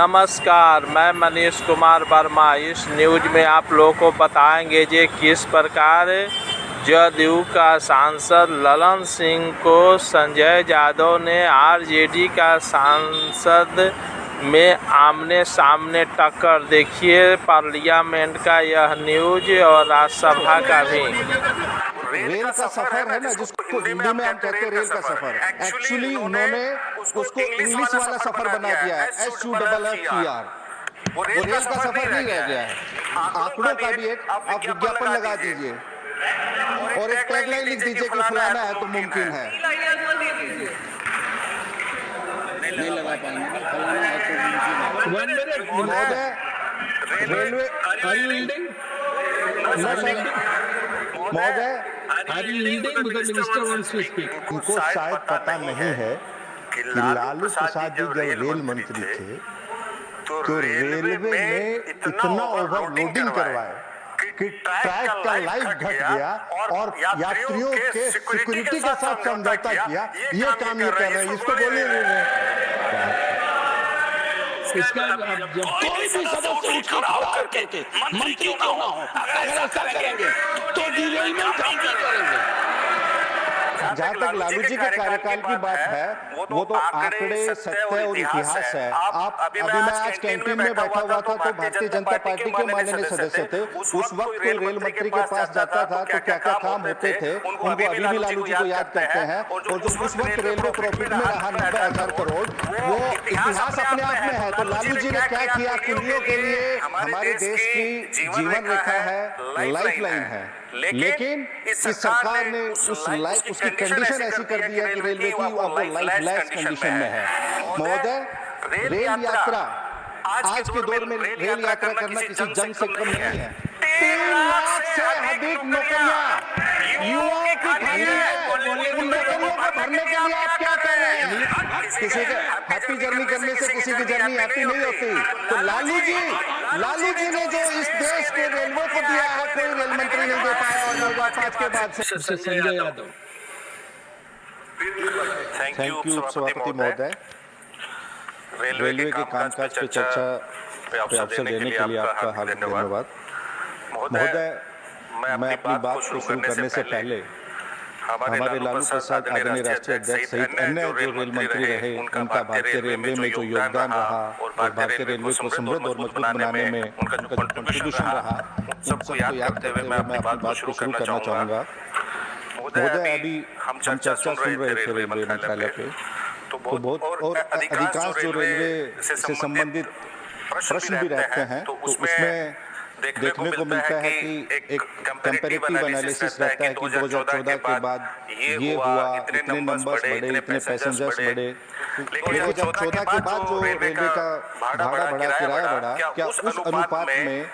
नमस्कार, मैं मनीष कुमार वर्मा। इस न्यूज में आप लोगों को बताएंगे कि किस प्रकार जदयू का सांसद ललन सिंह को संजय यादव ने आरजेडी का सांसद में आमने सामने टक्कर। देखिए पार्लियामेंट का यह न्यूज और राज्यसभा का भी। रेल का सफर है ना, जिसको हिंदी में हम कहते हैं रेल का सफर, एक्चुअली उन्होंने उसको इंग्लिश वाला सफर बना दिया है, SUFFER। वो रेल का सफर नहीं रह गया है। आंकड़ों का भी एक आप विज्ञापन लगा दीजिए और एक टैगलाइन लिख दीजिए कि फलाना है तो मुमकिन है। नहीं लगा पाएंगे, फलाना है तो मुमकिन है। रेलवे महोदय, उनको शायद पता नहीं है कि लालू प्रसाद जी जब रेल मंत्री थे तो रेलवे ने इतना ओवरलोडिंग करवाया कि ट्रैक का लाइफ घट गया और यात्रियों के सिक्योरिटी के साथ समझौता किया। ये काम ये कर रहे हैं, इसको बोलिए इसका जब कोई भी सदस्य उठ करके मंत्री क्यों ना हो, अगर ऐसा करेंगे तो डिरेलमेंट हम भी करेंगे। जहाँ तक लालू जी के कार्यकाल की बात है, वो तो आंकड़े, सत्य और इतिहास है। आप अभी मैं आज कैंटीन में बैठा हुआ था तो भारतीय जनता पार्टी के माननीय सदस्य थे। उस वक्त कोई रेल मंत्री के पास जाता था तो क्या क्या काम होते थे, उनको अभी भी लालू जी को याद करते हैं। और जो उस वक्त रेलवे प्रॉफिट में रहा 90,000 करोड़, वो इतिहास अपने आप में है। तो लालू जी ने क्या किया कुलियों के लिए, हमारे देश की जीवन रेखा है, लाइफ लाइन है। लेकिन इस सरकार ने उसकी कंडीशन ऐसी कर दी है कि रेलवे की अब लाइफ लेस कंडीशन में है। महोदय, रेल यात्रा आज के दौर में रेल यात्रा करना किसी जंग से कम नहीं है। 3 लाख से अधिक नौकरियां युवाओं की खाली है। उन नौकरियों को भरने के लिए आप क्या कर रहे हैं? किसी के हैप्पी जर्नी करने से किसी की जर्नी हैप्पी नहीं होती। तो लालू जी ने जो इस देश के रेलवे को दिया है, कोई रेल मंत्री नहीं दे पाया। और 2005 के बाद से संजय यादव। थैंक यू सभापति महोदय। रेलवे के कामकाज पे चर्चा पे अवसर देने के लिए आपका हार्दिक धन्यवाद। महोदय, मैं अपनी बात को शुरू करने से पहले हमारे लालू प्रसाद आदरणीय राष्ट्रीय अध्यक्ष सहित अन्य जो रेल मंत्री रहे, उनका भारतीय रेलवे में जो योगदान रहा और भारतीय रेलवे को समृद्ध और मजबूत बनाने में उनका जो कंट्रीब्यूशन रहा, उन सबको याद करते हुए मैं अपनी बात को शुरू करना चाहूँगा। महोदय, अभी हम चर्चा सुन रहे थे रेलवे मंत्रालय पे, तो बहुत और अधिकांश जो रेलवे से संबंधित प्रश्न भी रहते हैं, तो उसमें देखने को मिलता है कि एक कंपैरेटिव एनालिसिस रहता है कि 2014 के बाद ये हुआ, इतने नंबर्स बढ़े, इतने पैसेंजर्स बढ़े। लेकिन जब 14 के बाद जो रेलवे का भाड़ा बढ़ा, किराया बढ़ा, क्या उस अनुपात में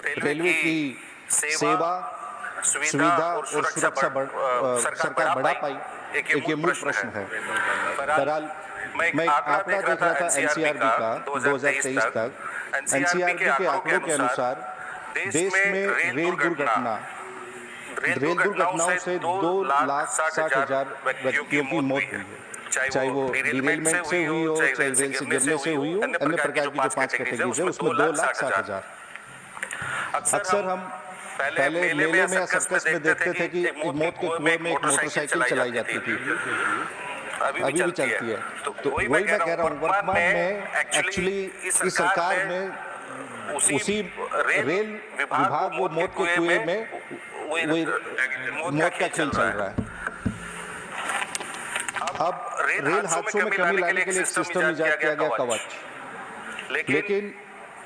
रेलवे की सेवा, सुविधा और सुरक्षा सरकार बढ़ा पाई? एक ये मूल प्रश्न है। बहरहाल मैं आंकड़ा देख रहा था NCRB का 2023 तक। NCRB के आंकड़ों के अनुसार देश में रेल दुर्घटनाओं से 2,60,000 व्यक्तियों की मौत हुई है। चाहे वो डिरेलमेंट से हुई हो, चाहे रेल से गिरने से हुई हो, अन्य प्रकार की जो 5 कैटेगरीज है उसमें 2,60,000। अक्सर हम पहले मेले में या सर्कस में देखते थे कि मौत के कुएं में एक मोटरसाइकिल चलाई जाती थी, अभी भी चलती है। तो वही मैं कह रहा हूँ, वर्तमान में एक्चुअली इस सरकार ने उसी रेल विभाग वो मौत के कुएं में वही मौत का खेल चल रहा है। अब रेल हादसों में कमी लाने के लिए एक सिस्टम इजाद किया गया, कवच, लेकिन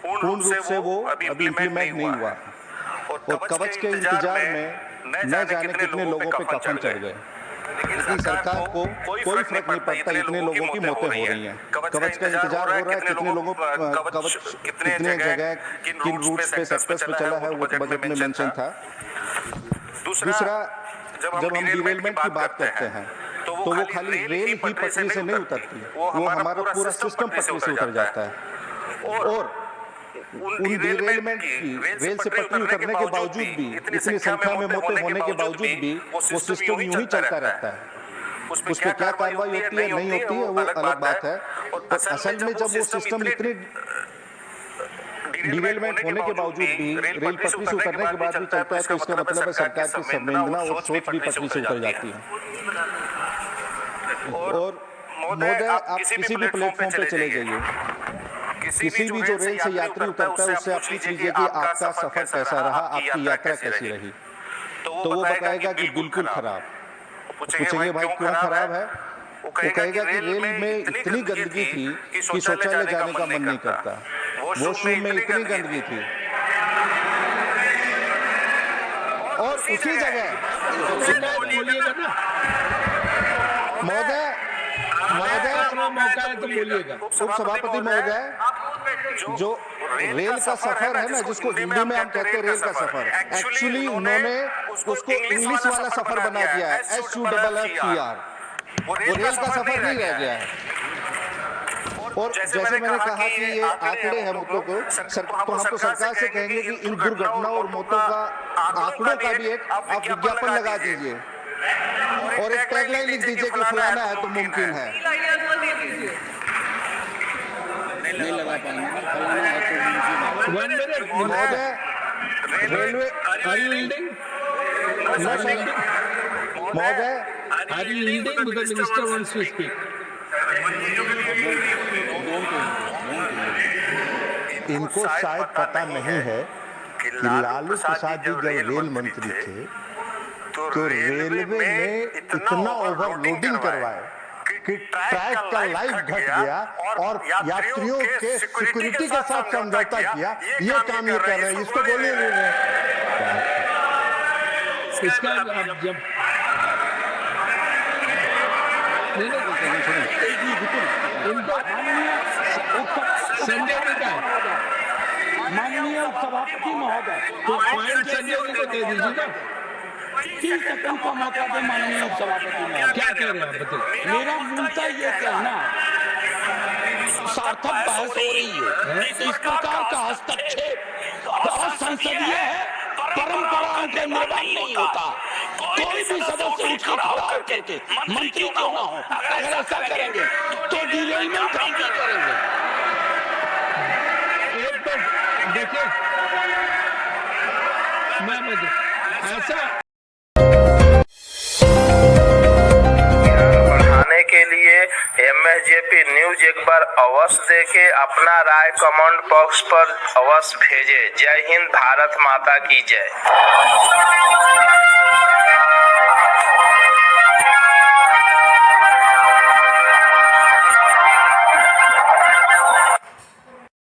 पूर्ण रूप से वो अभी इम्प्लीमेंट नहीं हुआ। और कवच के इंतजार में न जाने कितने लोगों पे कफन चढ़ गए। लेकिन सरकार को कोई फर्क नहीं पड़ता, इतने लोगों की मौतें हो रही हैं। कवच का इंतजार हो रहा है, कितने लोगों कवच कितने जगह किन रूट्स पे, सेक्टर्स पे चला है, वो बजट में मेंशन था। दूसरा, जब हम डिरेलमेंट की बात करते हैं तो वो खाली रेल ही पटरी से नहीं उतरती, वो हमारा पूरा सिस्टम पटरी से उतर जाता है। और उन डिरेलमेंट की, रेल से पटरी उतरने के बावजूद भी, इतनी संख्या में मौतें होने के बावजूद भी वो सिस्टम यूं ही चलता रहता है। उस पर क्या कार्रवाई होती है नहीं होती है वो अलग बात है। और असल में जब वो सिस्टम इतने डिवेलपमेंट होने के बावजूद भी रेल पटरी से उतरने के बाद भी चलता है, तो इसका मतलब है सरकार की संवेदना और सोच भी पटरी से उतर जाती है। और महोदय, आप किसी भी प्लेटफॉर्म पे चले जाइए, किसी भी जो रेल से यात्री उतरता है उससे आप पूछ लीजिए कि आपका सफर कैसा रहा, आपकी यात्रा कैसी रही, तो वो बताएगा कि बिल्कुल खराब। पूछेंगे भाई क्यों खराब है, वो कहेगा कि रेल में इतनी गंदगी थी कि शौचालय जाने का मन नहीं करता, वॉशरूम में इतनी गंदगी थी। और उसी जगह उप सभापति महोदय, जो रेल का सफर है ना, जिसको हिंदी में हम कहते हैं रेल का सफर, एक्चुअली उन्होंने उसको इंग्लिश वाला सफर बना दिया है, SUFFER। वो रेल का सफर नहीं रह गया है। और जैसे मैंने कहा कि ये आंकड़े हैं मौतों को, तो हम तो सरकार से कहेंगे कि इन दुर्घटनाओं और मौतों का आंकड़ों का भी एक आप विज्ञापन लगा दीजिए और एक टैगलाइन लिख दीजिए कि फलाना है तो मुमकिन है। नहीं लगा पाएंगे, फलाना है तो मुमकिन है। महोदय, रेलवे महोदय, Are you yielding because the minister wants to speak? इनको शायद पता नहीं है कि लालू प्रसाद जी जब रेल मंत्री थे तो रेलवे ने इतना ओवरलोडिंग करवाया कि ट्रैक का लाइफ घट गया और यात्रियों के सिक्योरिटी के साथ समझौता किया। ये काम ये कर रहे हैं, इसको बोलिए इसका अब जब संजय जी का माननीय सभापति महोदय, तो पॉइंट संजय जी को दे दीजिए ना। 30 सेकंड का मौका दे माननीय सभापति महोदय। क्या कह रहे हैं आप बताइए। मेरा मूलतः ये कहना, सार्थक बहस हो रही है, इस प्रकार का हस्तक्षेप असंसदीय है, परंपराओं का निर्वहन नहीं होता। कोई भी सदस्य उठ के खड़ा करके मंत्री क्यों ना हो, अगर ऐसा करेंगे तो डिरेलमेंट हम भी करेंगे। एक तो देखिए, मैं ऐसा बढ़ाने के लिए MSJP न्यूज एक बार अवश्य देखे, अपना राय कमेंट बॉक्स पर अवश्य भेजे। जय हिंद, भारत माता की जय।